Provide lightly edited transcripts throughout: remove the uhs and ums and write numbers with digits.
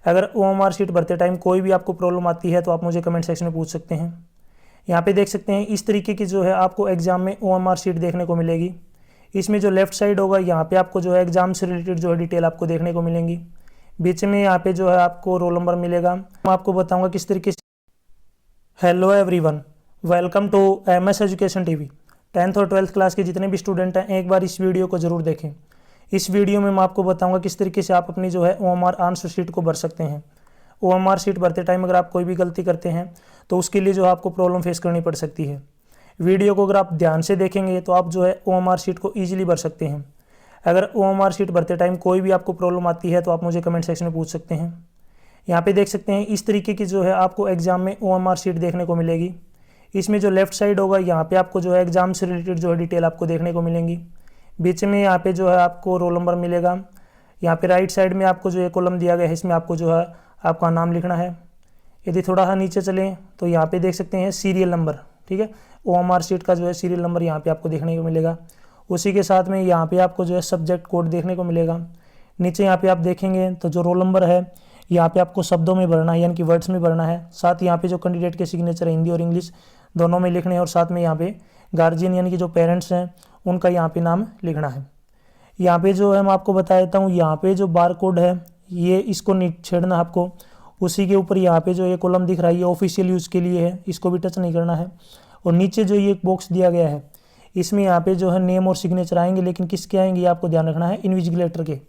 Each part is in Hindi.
अगर OMR शीट भरते टाइम कोई भी आपको प्रॉब्लम आती है तो आप मुझे कमेंट सेक्शन में पूछ सकते हैं। यहाँ पे देख सकते हैं इस तरीके की जो है आपको एग्जाम में OMR शीट देखने को मिलेगी। इसमें जो लेफ्ट साइड होगा यहाँ पे आपको जो है एग्जाम से रिलेटेड जो है डिटेल आपको देखने को मिलेंगी। बीच में यहाँ पे जो है आपको रोल नंबर मिलेगा। मैं आपको बताऊंगा किस तरीके से। Hello everyone, welcome to MS education TV. 10th और 12th क्लास के जितने भी स्टूडेंट हैं एक बार इस वीडियो को ज़रूर देखें। इस वीडियो में मैं आपको बताऊंगा किस तरीके से आप अपनी जो है OMR आंसर शीट को भर सकते हैं। OMR शीट भरते टाइम अगर आप कोई भी गलती करते हैं तो उसके लिए जो आपको प्रॉब्लम फेस करनी पड़ सकती है। वीडियो को अगर आप ध्यान से देखेंगे तो आप जो है OMR शीट को ईजिली भर सकते हैं। अगर OMR शीट भरते टाइम कोई भी आपको प्रॉब्लम आती है तो आप मुझे कमेंट सेक्शन में पूछ सकते हैं। यहाँ पे देख सकते हैं इस तरीके की जो है आपको एग्जाम में OMR शीट देखने को मिलेगी। इसमें जो लेफ्ट साइड होगा यहाँ पे आपको जो है एग्जाम से रिलेटेड जो है डिटेल आपको देखने को मिलेंगी। बीच में यहाँ पे जो है आपको रोल नंबर मिलेगा। यहाँ पे राइट साइड में आपको जो है कॉलम दिया गया है, इसमें आपको जो है आपका नाम लिखना है। यदि थोड़ा सा नीचे चलें तो यहाँ पे देख सकते हैं सीरियल नंबर, ठीक है। OMR शीट का जो है सीरियल नंबर यहाँ पे आपको देखने को मिलेगा। उसी के साथ में यहाँ पे आपको जो है सब्जेक्ट कोड देखने को मिलेगा। नीचे यहाँ पे आप देखेंगे तो जो रोल नंबर है यहाँ पे आपको शब्दों में भरना है, यानी कि वर्ड्स में भरना है। साथ ही यहाँ पे जो कैंडिडेट के सिग्नेचर है हिंदी और इंग्लिश दोनों में लिखने हैं, और साथ में यहाँ पे गार्जियन यानी कि जो पेरेंट्स हैं उनका यहाँ पे नाम लिखना है। यहाँ पे जो है मैं आपको बता देता हूँ, यहाँ पे जो बार कोड है ये इसको नहीं छेड़ना आपको। उसी के ऊपर यहाँ पे जो ये कॉलम दिख रहा है ये ऑफिशियल यूज़ के लिए है, इसको भी टच नहीं करना है। और नीचे जो ये एक बॉक्स दिया गया है इसमें यहाँ पे जो है नेम और सिग्नेचर आएंगे, लेकिन किसके आएंगे ये आपको ध्यान रखना है, इन्विजिलेटर के।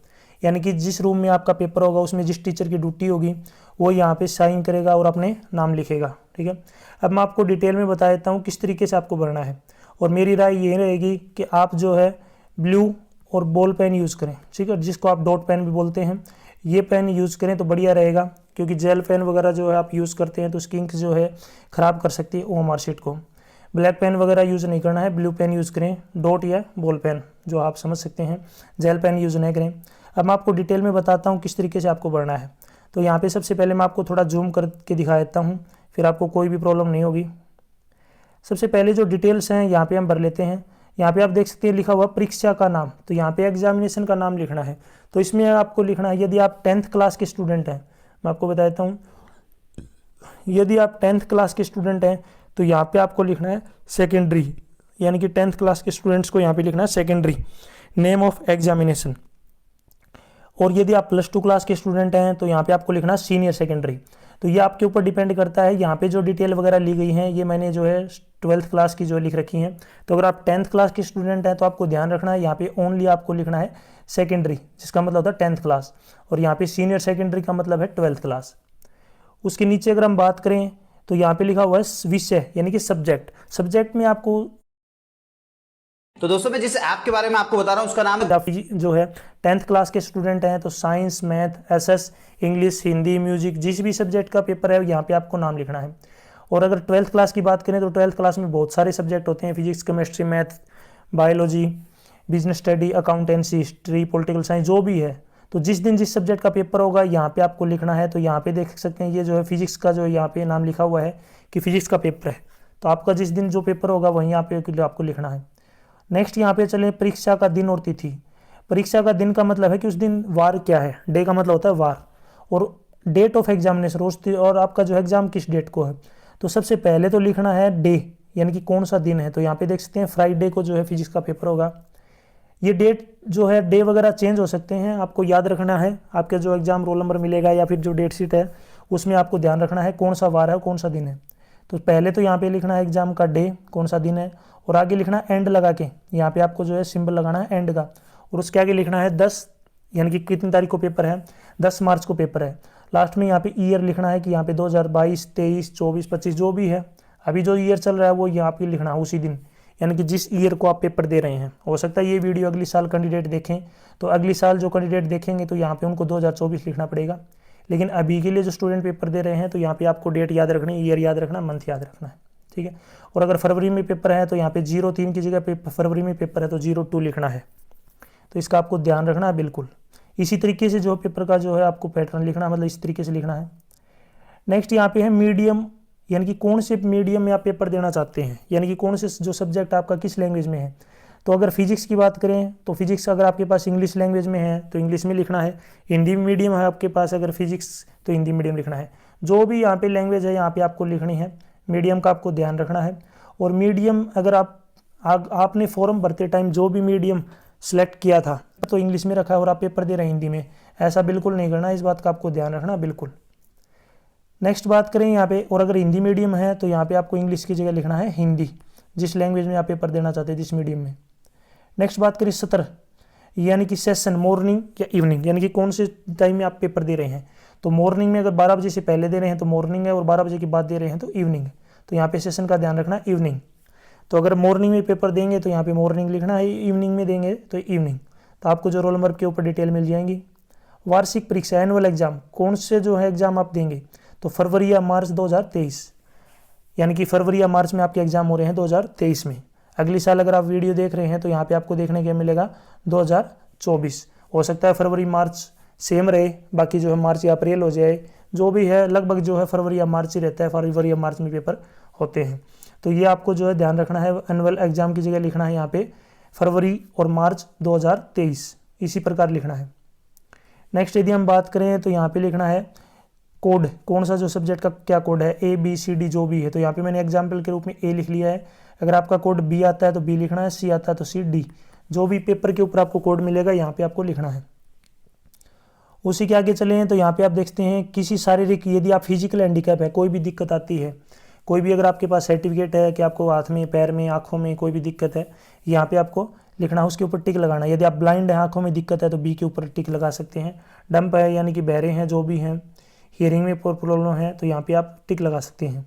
यानी कि जिस रूम में आपका पेपर होगा उसमें जिस टीचर की ड्यूटी होगी वो यहाँ पे साइन करेगा और अपने नाम लिखेगा, ठीक है। अब मैं आपको डिटेल में बता देता हूँ किस तरीके से आपको भरना है। और मेरी राय ये रहेगी कि आप जो है ब्लू और बॉल पेन यूज़ करें, ठीक है, जिसको आप डॉट पेन भी बोलते हैं। ये पेन यूज़ करें तो बढ़िया रहेगा, क्योंकि जेल पेन वगैरह जो है आप यूज़ करते हैं तो उसकी इंक जो है ख़राब कर सकती है OMR शीट को। ब्लैक पेन वगैरह यूज़ नहीं करना है, ब्लू पेन यूज़ करें, डॉट या बॉल पेन जो आप समझ सकते हैं, जेल पेन यूज़ नहीं करें। अब मैं आपको डिटेल में बताता हूँ किस तरीके से आपको भरना है। तो यहाँ पे सबसे पहले मैं आपको थोड़ा जूम करके दिखा देता हूँ, फिर आपको कोई भी प्रॉब्लम नहीं होगी। सबसे पहले जो डिटेल्स हैं यहाँ पे हम भर लेते हैं। यहाँ पे आप देख सकते हैं लिखा हुआ परीक्षा का नाम, तो यहाँ पे एग्जामिनेशन का नाम लिखना है। तो इसमें आपको लिखना है, यदि आप 10th क्लास के स्टूडेंट हैं, मैं आपको बता देता हूँ, यदि आप 10th क्लास के स्टूडेंट हैं तो यहाँ पे आपको लिखना है सेकेंडरी, यानी कि 10th क्लास के स्टूडेंट्स को यहाँ पे लिखना है सेकेंडरी नेम ऑफ एग्जामिनेशन। और यदि आप +2 क्लास के स्टूडेंट हैं तो यहाँ पे आपको लिखना है सीनियर सेकेंडरी। तो ये आपके ऊपर डिपेंड करता है। यहाँ पे जो डिटेल वगैरह ली गई हैं ये मैंने जो है 12th क्लास की जो लिख रखी हैं। तो अगर आप 10th क्लास के स्टूडेंट हैं तो आपको ध्यान रखना है यहाँ पे ओनली आपको लिखना है सेकेंडरी, जिसका मतलब होता है 10th क्लास, और यहाँ पे सीनियर सेकेंडरी का मतलब है 12th क्लास। उसके नीचे अगर हम बात करें तो यहाँ पे लिखा हुआ है विषय, यानी कि सब्जेक्ट। सब्जेक्ट में आपको, तो दोस्तों मैं जिस ऐप के बारे में आपको बता रहा हूं उसका नाम है जो है 10th क्लास के स्टूडेंट हैं तो science, math, SS, English, Hindi, music, जिस भी सब्जेक्ट का पेपर है यहाँ पे आपको नाम लिखना है। और अगर 12th क्लास की बात करें तो 12th क्लास में बहुत सारे सब्जेक्ट होते हैं, physics, chemistry, math, biology, business study, accountancy, history, political science, जो भी है। तो जिस दिन जिस सब्जेक्ट का पेपर होगा यहाँ पे आपको लिखना है। तो यहाँ पे देख सकते हैं ये जो है फिजिक्स का जो यहाँ पे नाम लिखा हुआ है कि फिजिक्स का पेपर है, तो आपका जिस दिन जो पेपर होगा वहीं यहाँ पे आपको लिखना है। नेक्स्ट यहाँ पे चले परीक्षा का दिन और तिथि। परीक्षा का दिन का मतलब है कि उस दिन वार क्या है, डे का मतलब होता है वार, और डेट ऑफ एग्जामिनेशन और आपका जो एग्जाम किस डेट को है। तो सबसे पहले तो लिखना है डे, यानी कि कौन सा दिन है। तो यहाँ पे देख सकते हैं फ्राइडे को जो है फिजिक्स का पेपर होगा। ये डेट जो है, डे वगैरह चेंज हो सकते हैं, आपको याद रखना है। आपके जो एग्जाम रोल नंबर मिलेगा या फिर जो डेट शीट है उसमें आपको ध्यान रखना है कौन सा वार है कौन सा दिन है। तो पहले तो यहाँ पे लिखना है एग्जाम का डे, कौन सा दिन है, और आगे लिखना है एंड लगा के, यहाँ पे आपको जो है सिंबल लगाना है एंड का। और उसके आगे लिखना है 10, यानी कि कितनी तारीख को पेपर है, 10 मार्च को पेपर है। लास्ट में यहाँ पे ईयर लिखना है कि यहाँ पे 2022, 23, 24, 25 जो भी है, अभी जो ईयर चल रहा है वो यहाँ पे लिखना है उसी दिन, यानी कि जिस ईयर को आप पेपर दे रहे हैं। हो सकता है ये वीडियो अगली साल कैंडिडेट देखें, तो अगली साल जो कैंडिडेट देखेंगे तो यहाँ पे उनको 2024 लिखना पड़ेगा। लेकिन अभी के लिए जो स्टूडेंट पेपर दे रहे हैं तो यहाँ पे आपको डेट याद रखनी है, ईयर याद रखना, मंथ याद रखना है, ठीक है। और अगर फरवरी में पेपर है तो यहाँ पे 03 की जगह फरवरी में पेपर है तो 02 लिखना है। तो इसका आपको ध्यान रखना है बिल्कुल। इसी तरीके से जो पेपर का जो है आपको पैटर्न लिखना है, मतलब इस तरीके से लिखना है। नेक्स्ट यहाँ पे है मीडियम, यानी कि कौन से मीडियम में आप पेपर देना चाहते हैं, यानी कि कौन से जो सब्जेक्ट आपका किस लैंग्वेज में है। तो अगर फिजिक्स की बात करें तो फिजिक्स अगर आपके पास इंग्लिश लैंग्वेज में है तो इंग्लिश में लिखना है। हिंदी मीडियम है आपके पास अगर फिजिक्स तो हिंदी मीडियम लिखना है। जो भी यहाँ पे लैंग्वेज है यहाँ पे आपको लिखनी है, मीडियम का आपको ध्यान रखना है। और मीडियम अगर आपने फॉर्म भरते टाइम जो भी मीडियम सेलेक्ट किया था तो इंग्लिश में रखा है और आप पेपर दे रहे हैं हिंदी में, ऐसा बिल्कुल नहीं करना, इस बात का आपको ध्यान रखना बिल्कुल। नेक्स्ट बात करें यहाँ पे, और अगर हिंदी मीडियम है तो यहाँ पे आपको इंग्लिश की जगह लिखना है हिंदी, जिस लैंग्वेज में आप पेपर देना चाहते हैं, जिस मीडियम में। नेक्स्ट बात करें सत्र, यानी कि सेशन, मॉर्निंग या इवनिंग, यानी कि कौन से टाइम में आप पेपर दे रहे हैं। तो मॉर्निंग में अगर 12 बजे से पहले दे रहे हैं तो मॉर्निंग है, और 12 बजे के बाद दे रहे हैं तो इवनिंग है। तो यहाँ पे सेशन का ध्यान रखना इवनिंग। तो अगर मॉर्निंग में पेपर देंगे तो यहाँ पे मॉर्निंग लिखना है, इवनिंग में देंगे तो इवनिंग। तो आपको जो रोल नंबर के ऊपर डिटेल मिल जाएंगी। वार्षिक परीक्षा, एनुअल एग्जाम, कौन से जो है एग्जाम आप देंगे, तो फरवरी या मार्च 2023, यानी कि फरवरी या मार्च में आपके एग्जाम हो रहे हैं 2023 में। अगले साल अगर आप वीडियो देख रहे हैं तो यहाँ पे आपको देखने के मिलेगा 2024। हो सकता है फरवरी मार्च सेम रहे, बाकी जो है मार्च या अप्रैल हो जाए, जो भी है लगभग जो है फरवरी या मार्च ही रहता है, फरवरी या मार्च में पेपर होते हैं। तो ये आपको जो है ध्यान रखना है, एनुअल एग्जाम की जगह लिखना है यहाँ पे फरवरी और मार्च 2023, इसी प्रकार लिखना है। नेक्स्ट यदि हम बात करें तो यहाँ पे लिखना है कोड, कौन सा जो सब्जेक्ट का क्या कोड है, ABCD जो भी है। तो यहाँ पे मैंने एग्जाम्पल के रूप में A लिख लिया है। अगर आपका कोड B आता है तो B लिखना है, C आता है तो C, D, जो भी पेपर के ऊपर आपको कोड मिलेगा यहाँ पे आपको लिखना है। उसी के आगे चले हैं तो यहाँ पे आप देखते हैं किसी शारीरिक, यदि आप फिजिकल हैंडीकैप है, कोई भी दिक्कत आती है, कोई भी अगर आपके पास सर्टिफिकेट है कि आपको हाथ में, पैर में, आँखों में कोई भी दिक्कत है, यहाँ पे आपको लिखना है, उसके ऊपर टिक लगाना है। यदि आप ब्लाइंड है, आँखों में दिक्कत है, तो B के ऊपर टिक लगा सकते हैं। डंप है यानी कि बहरे हैं, जो भी हैं, हियरिंग में प्रॉब्लम है, तो यहाँ पे आप टिक लगा सकते हैं।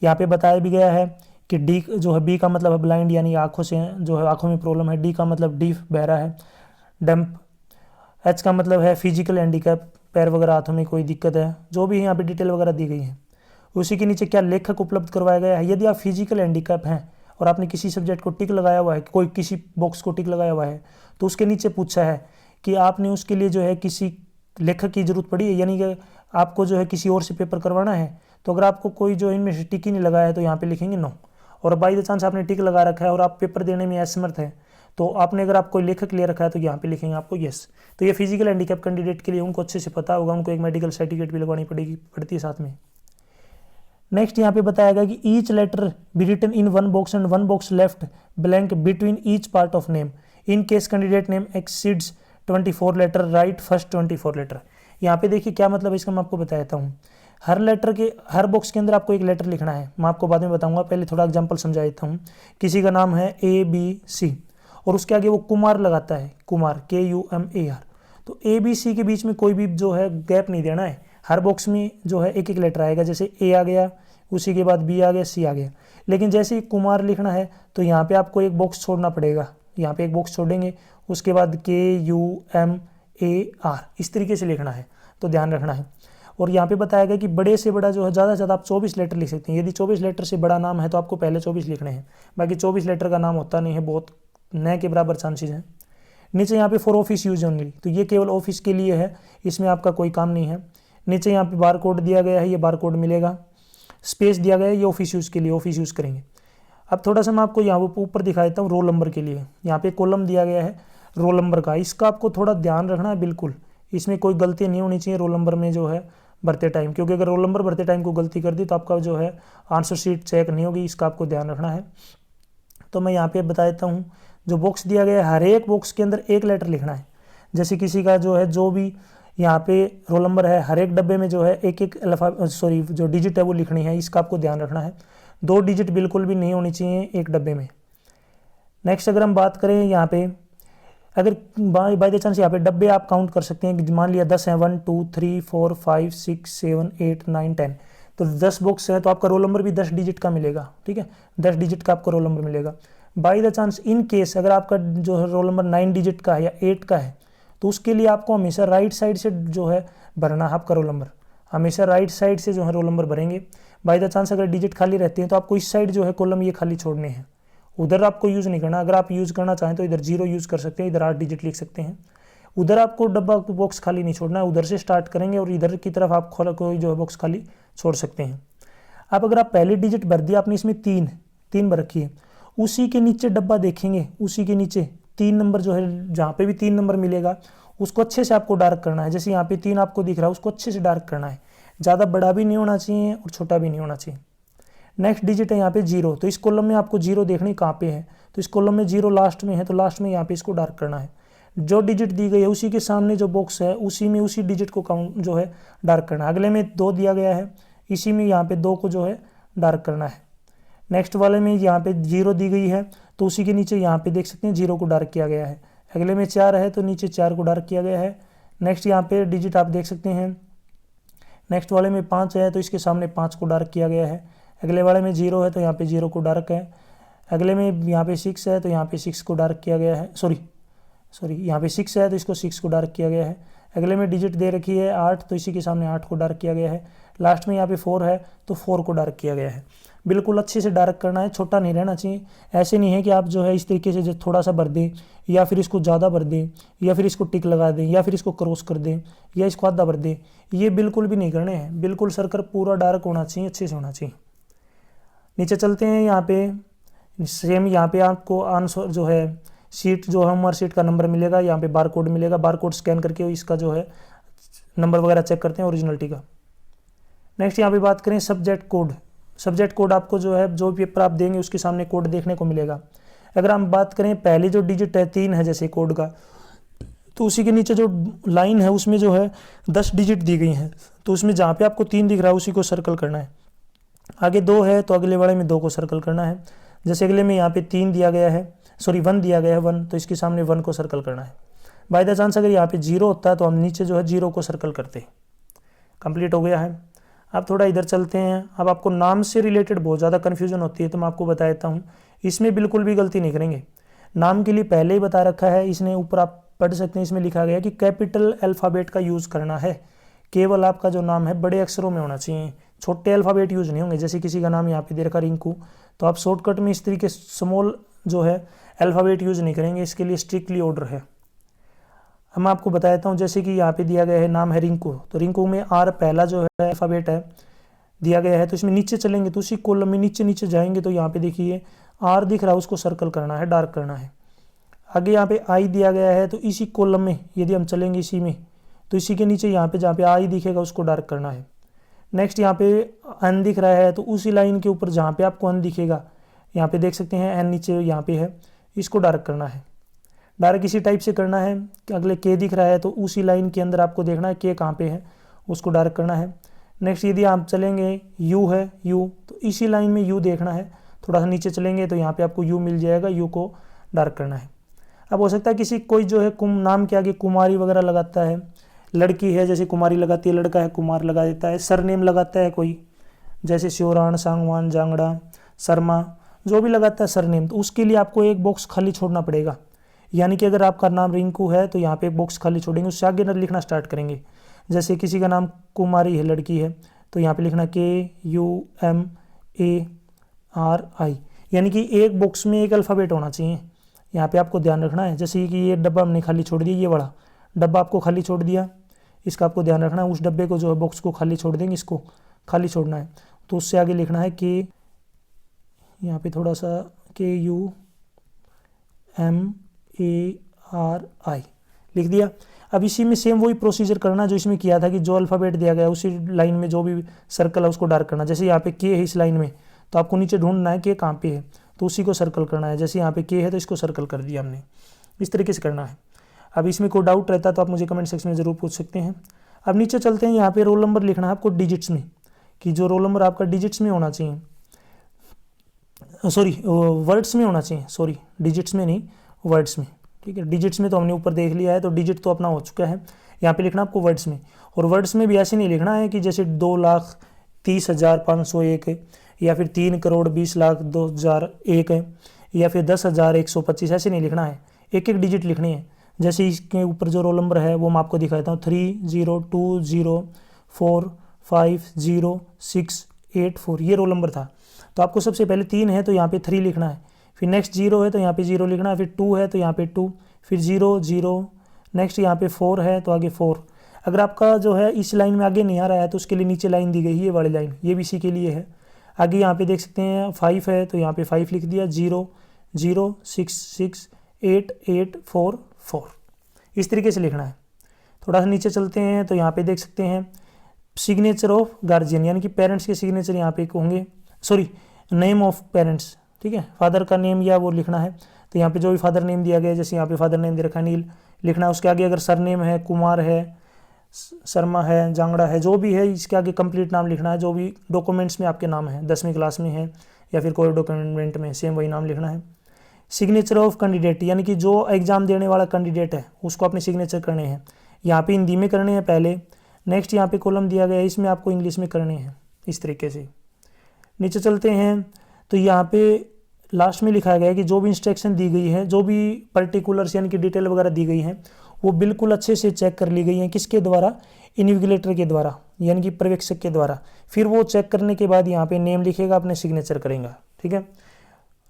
यहाँ पे बताया भी गया है कि डी जो है, बी का मतलब है ब्लाइंड यानी आँखों से जो है आँखों में प्रॉब्लम है, डी का मतलब डीफ बहरा है, डंप, एच का मतलब है फिजिकल हैंडीकैप, पैर वगैरह हाथों में कोई दिक्कत है, जो भी है यहाँ पे डिटेल वगैरह दी गई है। उसी के नीचे क्या लेखक उपलब्ध करवाया गया है। यदि आप फिजिकल हैंडीकैप हैं और आपने किसी सब्जेक्ट को टिक लगाया हुआ है, कोई किसी बॉक्स को टिक लगाया हुआ है, तो उसके नीचे पूछा है कि आपने उसके लिए जो है किसी लेखक की जरूरत पड़ी है, यानी कि आपको जो है किसी और से पेपर करवाना है। तो अगर आपको कोई जो इनमें से टिक ही नहीं लगाया है तो यहाँ पे लिखेंगे नो। और बाई द चांस आपने टिक लगा रखा है और आप पेपर देने में असमर्थ है, तो आपने अगर आप कोई लेखक ले रखा है तो यहाँ पे लिखेंगे आपको यस। तो ये फिजिकल हैंडीकैप कैंडिडेट के लिए उनको अच्छे से पता होगा, उनको एक मेडिकल सर्टिफिकेट भी लगवानी पड़ती है साथ में। नेक्स्ट यहाँ पे बताया गया कि each letter be written in one box and one box left blank between each part of name in case candidate name exceeds 24 letter, write first 24 letter. यहाँ पे देखिए क्या मतलब है इसका, मैं आपको बताता हूँ। हर लेटर के हर बॉक्स के अंदर आपको एक लेटर लिखना है, मैं आपको बाद में बताऊंगा, पहले थोड़ा एग्जांपल समझा देता हूँ। किसी का नाम है ABC और उसके आगे वो कुमार लगाता है, कुमार KUMAR, तो ABC के बीच में कोई भी जो है गैप नहीं देना है। हर बॉक्स में जो है एक एक लेटर आएगा, जैसे A आ गया, उसी के बाद B आ गया, C आ गया। लेकिन जैसे ही कुमार लिखना है तो यहाँ पे आपको एक बॉक्स छोड़ना पड़ेगा, यहाँ पे एक बॉक्स छोड़ेंगे, उसके बाद KUMAR, इस तरीके से लिखना है, तो ध्यान रखना है। और यहाँ पे बताया गया कि बड़े से बड़ा जो है ज़्यादा से ज़्यादा आप 24 लेटर लिख सकते हैं। यदि 24 लेटर से बड़ा नाम है तो आपको पहले 24 लिखने हैं, बाकी 24 लेटर का नाम होता नहीं है, बहुत न के बराबर चांसेस हैं। नीचे यहाँ पे फॉर ऑफिस यूज ओनली, तो ये केवल ऑफिस के लिए है, इसमें आपका कोई काम नहीं है। नीचे यहाँ पे बार कोड दिया गया है, ये बार कोड मिलेगा। स्पेस दिया गया है, ये ऑफिस यूज़ के लिए, ऑफिस यूज़ करेंगे। अब थोड़ा सा मैं आपको यहाँ ऊपर दिखा देता हूँ रोल नंबर के लिए। यहाँ पे कॉलम दिया गया है रोल नंबर का, इसका आपको थोड़ा ध्यान रखना है बिल्कुल, इसमें कोई गलती नहीं होनी चाहिए रोल नंबर में जो है भरते टाइम, क्योंकि अगर रोल नंबर भरते टाइम को गलती कर दी तो आपका जो है आंसर शीट चेक नहीं होगी, इसका आपको ध्यान रखना है। तो मैं यहाँ पे बता देता हूँ, जो बॉक्स दिया गया है हर एक बॉक्स के अंदर एक लेटर लिखना है। जैसे किसी का जो है जो भी यहाँ पे रोल नंबर है, हर एक डब्बे में जो है एक एक जो डिजिट है वो लिखनी है, इसका आपको ध्यान रखना है। 2 डिजिट बिल्कुल भी नहीं होनी चाहिए एक डब्बे में। नेक्स्ट अगर हम बात करें यहाँ पे, अगर बाय द चांस यहाँ पे डब्बे आप काउंट कर सकते हैं, मान लिया 10 हैं, 1 2 3 4 5 6 7 8 9 10, तो 10 बॉक्स है तो आपका रोल नंबर भी 10 डिजिट का मिलेगा, ठीक है, 10 डिजिट का आपको रोल नंबर मिलेगा। By the chance in case अगर आपका जो है रोल नंबर 9 डिजिट का है या 8 का है, तो उसके लिए आपको हमेशा राइट साइड से जो है भरना है आपका रोल नंबर, हमेशा राइट साइड से जो है रोल नंबर भरेंगे। बाय द चांस अगर डिजिट खाली रहते हैं तो आपको इस साइड जो है कॉलम ये खाली छोड़ने हैं, उधर आपको यूज़ नहीं करना। अगर आप यूज़ करना चाहें तो इधर 0 यूज़ कर सकते हैं, इधर 8 डिजिट लिख सकते हैं। उधर आपको डब्बा बॉक्स खाली नहीं छोड़ना है, उधर से स्टार्ट करेंगे और इधर की तरफ आप कोई जो है बॉक्स खाली छोड़ सकते हैं। अब अगर आप पहले डिजिट भर दिया आपने, इसमें 3 भर रखी है, उसी के नीचे डब्बा देखेंगे, उसी के नीचे 3 नंबर जो है, जहाँ पे भी 3 नंबर मिलेगा उसको अच्छे से आपको डार्क करना है। जैसे यहाँ पे 3 आपको दिख रहा है, उसको अच्छे से डार्क करना है, ज़्यादा बड़ा भी नहीं होना चाहिए और छोटा भी नहीं होना चाहिए। नेक्स्ट डिजिट है यहाँ पे 0, तो इस कॉलम में आपको 0 देखनी कहाँ पे है, तो इस कॉलम में 0 लास्ट में है, तो लास्ट में यहाँ पे इसको डार्क करना है। जो डिजिट दी गई है उसी के सामने जो बॉक्स है उसी में उसी डिजिट को काउंट जो है डार्क करना है। अगले में 2 दिया गया है, इसी में यहाँ पे 2 को जो है डार्क करना है। नेक्स्ट वाले में यहाँ पे 0 दी गई है, तो उसी के नीचे यहाँ पे देख सकते हैं 0 को डार्क किया गया है। अगले में 4 है, तो नीचे 4 को डार्क किया गया है। नेक्स्ट यहाँ पे डिजिट आप देख सकते हैं, नेक्स्ट वाले में 5 है, तो इसके सामने 5 को डार्क किया गया है। अगले वाले में 0 है, तो यहाँ पे 0 को डार्क है। अगले में यहाँ पे 6 है, तो यहाँ पे 6 को डार्क किया गया है। सॉरी यहाँ पे 6 है, तो इसको 6 को डार्क किया गया है। अगले में डिजिट दे रखी है 8, तो इसी के सामने 8 को डार्क किया गया है। लास्ट में यहाँ पे 4 है, तो 4 को डार्क किया गया है। बिल्कुल अच्छे से डार्क करना है, छोटा नहीं रहना चाहिए। ऐसे नहीं है कि आप जो है इस तरीके से थोड़ा सा भर दें, या फिर इसको ज़्यादा भर दें, या फिर इसको टिक लगा दें, या फिर इसको क्रॉस कर दें, या इसको आधा भर दें। ये बिल्कुल भी नहीं करने हैं। बिल्कुल सर्कल पूरा डार्क होना चाहिए, अच्छे से होना चाहिए। नीचे चलते हैं, यहाँ पे सेम यहाँ पे आपको आंसर जो है शीट जो है हमारी शीट का नंबर मिलेगा, यहाँ पे बार कोड मिलेगा। बार कोड स्कैन करके इसका जो है नंबर वगैरह चेक करते हैं ओरिजिनलिटी का। नेक्स्ट यहाँ पे बात करें सब्जेक्ट कोड। सब्जेक्ट कोड आपको जो है जो पेपर आप देंगे उसके सामने कोड देखने को मिलेगा। अगर हम बात करें पहले जो डिजिट है 3 है जैसे कोड का, तो उसी के नीचे जो लाइन है उसमें जो है 10 डिजिट दी गई हैं, तो उसमें जहाँ पे आपको 3 दिख रहा है उसी को सर्कल करना है। आगे 2 है, तो अगले वाले में 2 को सर्कल करना है। जैसे अगले में यहाँ पे 3 दिया गया है, 1 दिया गया है 1, तो इसके सामने 1 को सर्कल करना है। बाय द चांस अगर यहाँ पे 0 होता है तो हम नीचे जो है 0 को सर्कल करते। कंप्लीट हो गया है। अब थोड़ा इधर चलते हैं। अब आपको नाम से रिलेटेड बहुत ज़्यादा कन्फ्यूजन होती है, तो मैं आपको बता देता हूँ। इसमें बिल्कुल भी गलती नहीं करेंगे। नाम के लिए पहले ही बता रखा है इसने, ऊपर आप पढ़ सकते हैं, इसमें लिखा गया है कि कैपिटल अल्फ़ाबेट का यूज़ करना है। केवल आपका जो नाम है बड़े अक्षरों में होना चाहिए, छोटे अल्फ़ाबेट यूज़ नहीं होंगे। जैसे किसी का नाम यहाँ पे दे रखा रिंकू, तो आप शॉर्टकट में इस तरीके स्मॉल जो है अल्फ़ाबेट यूज़ नहीं करेंगे, इसके लिए स्ट्रिक्टली ऑर्डर है। हम आपको बता देता हूँ, जैसे कि यहाँ पे दिया गया है नाम है रिंकू, तो रिंकू में आर पहला जो है अल्फ़ाबेट है दिया गया है, तो इसमें नीचे चलेंगे तो उसी कॉलम में नीचे जाएंगे तो यहाँ पे देखिए आर दिख रहा है, उसको सर्कल करना है, डार्क करना है। आगे यहाँ पे आई दिया गया है, तो इसी कॉलम में यदि हम चलेंगे इसी में, तो इसी के नीचे यहाँ पे जहाँ पे आई दिखेगा उसको डार्क करना है। नेक्स्ट यहाँ पे एन दिख रहा है, तो उसी लाइन के ऊपर जहाँ पे आपको एन दिखेगा, यहाँ पे देख सकते हैं एन नीचे यहाँ पे है, इसको डार्क करना है। डार्क इसी टाइप से करना है। अगले के दिख रहा है, तो उसी लाइन के अंदर आपको देखना है के कहाँ पे है, उसको डार्क करना है। नेक्स्ट यदि आप चलेंगे यू है, यू, तो इसी लाइन में यू देखना है। थोड़ा सा नीचे चलेंगे तो यहाँ पे आपको यू मिल जाएगा, यू को डार्क करना है। अब हो सकता है किसी कोई जो है नाम के आगे कुमारी वगैरह लगाता है, लड़की है जैसे कुमारी लगाती है, लड़का है कुमार लगा देता है, सरनेम लगाता है कोई, जैसे श्योरान, सांगवान, जांगड़ा, शर्मा, जो भी लगाता है सरनेम, तो उसके लिए आपको एक बॉक्स खाली छोड़ना पड़ेगा। यानी कि अगर आपका नाम रिंकू है तो यहाँ पे एक बॉक्स खाली छोड़ेंगे, उससे आगे न लिखना स्टार्ट करेंगे। जैसे किसी का नाम कुमारी है, लड़की है, तो यहाँ पे लिखना KUMARI, यानी कि एक बॉक्स में एक अल्फ़ाबेट होना चाहिए। यहाँ पे आपको ध्यान रखना है। जैसे कि ये डब्बा हमने खाली छोड़ दिया, ये वाला डब्बा आपको खाली छोड़ दिया, इसका आपको ध्यान रखना है। उस डब्बे को जो है बॉक्स को खाली छोड़ देंगे, इसको खाली छोड़ना है। तो उससे आगे लिखना है कि यहाँ पे थोड़ा सा KUMARI लिख दिया। अब इसी में सेम वही प्रोसीजर करना जो इसमें किया था, कि जो अल्फ़ाबेट दिया गया उसी लाइन में जो भी सर्कल है उसको डार्क करना। जैसे यहाँ पे के है इस लाइन में, तो आपको नीचे ढूंढना है कि कहाँ पे है, तो उसी को सर्कल करना है। जैसे यहाँ पे के है तो इसको सर्कल कर दिया हमने, इस तरीके से करना है। अब इसमें कोई डाउट रहता है तो आप मुझे कमेंट सेक्शन में ज़रूर पूछ सकते हैं। अब नीचे चलते हैं, यहाँ पे रोल नंबर लिखना है आपको डिजिट्स में, कि जो रोल नंबर आपका डिजिट्स में होना चाहिए, सॉरी वर्ड्स में होना चाहिए, सॉरी डिजिट्स में नहीं, वर्ड्स में। ठीक है, डिजिट्स में तो हमने ऊपर देख लिया है, तो डिजिट तो अपना हो चुका है। यहाँ पे लिखना आपको वर्ड्स में, और वर्ड्स में भी ऐसे नहीं लिखना है कि जैसे 2,30,501 है, या फिर 3,20,02,001 है, या फिर 10,125, ऐसे नहीं लिखना है। एक एक डिजिट लिखनी है। जैसे इसके ऊपर जो रोल नंबर है वो मैं आपको दिखाता हूँ, 3020450684, ये रोल नंबर था। तो आपको सबसे पहले 3 है तो यहाँ पे 3 लिखना है, फिर नेक्स्ट 0 है तो यहाँ पे 0 लिखना है, फिर 2 है तो यहाँ पे 2, फिर 0 0, नेक्स्ट यहाँ पे 4 है तो आगे 4। अगर आपका जो है इस लाइन में आगे नहीं आ रहा है तो उसके लिए नीचे लाइन दी गई है, ये वाली लाइन, ये भी इसी के लिए है। आगे यहाँ पे देख सकते हैं 5 है तो यहाँ पे 5 लिख दिया, 0 0 6 6 8 8 4 4, इस तरीके से लिखना है। थोड़ा सा नीचे चलते हैं तो यहाँ पे देख सकते हैं सिग्नेचर ऑफ गार्जियन, यानी कि पेरेंट्स के सिग्नेचर यहाँ पे होंगे, सॉरी नेम ऑफ पेरेंट्स, ठीक है, फादर का नेम या वो लिखना है। तो यहाँ पे जो भी फादर नेम दिया गया है, जैसे यहाँ पे फादर नेम दे रखा है नील, लिखना है। उसके आगे अगर सर नेम है, कुमार है, शर्मा है, जांगड़ा है, जो भी है इसके आगे कंप्लीट नाम लिखना है। जो भी डॉक्यूमेंट्स में आपके नाम है, 10वीं क्लास में है या फिर कोई डॉक्यूमेंट में, सेम वही नाम लिखना है। सिग्नेचर ऑफ कैंडिडेट, यानी कि जो एग्जाम देने वाला कैंडिडेट है उसको अपने सिग्नेचर करने हैं। यहाँ पे हिंदी में करने हैं पहले, नेक्स्ट यहाँ पे कॉलम दिया गया है, इसमें आपको इंग्लिश में करने हैं इस तरीके से। नीचे चलते हैं तो यहाँ पे लास्ट में लिखा गया है कि जो भी इंस्ट्रक्शन दी गई है, जो भी पर्टिकुलर्स यानी कि डिटेल वगैरह दी गई है, वो बिल्कुल अच्छे से चेक कर ली गई हैं। किसके द्वारा? इन्विजिलेटर के द्वारा, यानी कि पर्यवेक्षक के द्वारा। फिर वो चेक करने के बाद यहाँ पे नेम लिखेगा, अपने सिग्नेचर करेगा, ठीक है।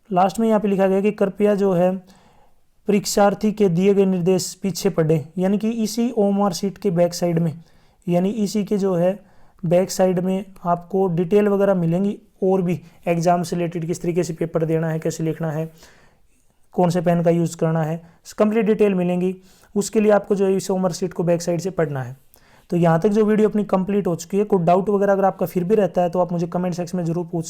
लास्ट में यहाँ पे लिखा गया कि कृपया जो है परीक्षार्थी के दिए गए निर्देश पीछे पढ़े, यानी कि इसी ओएमआर शीट के बैक साइड में, यानी इसी के जो है बैक साइड में आपको डिटेल वगैरह मिलेंगी, और भी एग्जाम से रिलेटेड किस तरीके से पेपर देना है, कैसे लिखना है, कौन से पेन का यूज़ करना है, कंप्लीट डिटेल मिलेंगी। उसके लिए आपको जो है इस ओएमआर शीट को बैक साइड से पढ़ना है। तो यहाँ तक जो वीडियो अपनी कंप्लीट हो चुकी है। कोई डाउट वगैरह अगर आपका फिर भी रहता है तो आप मुझे कमेंट सेक्शन में जरूर पूछ सकते हैं।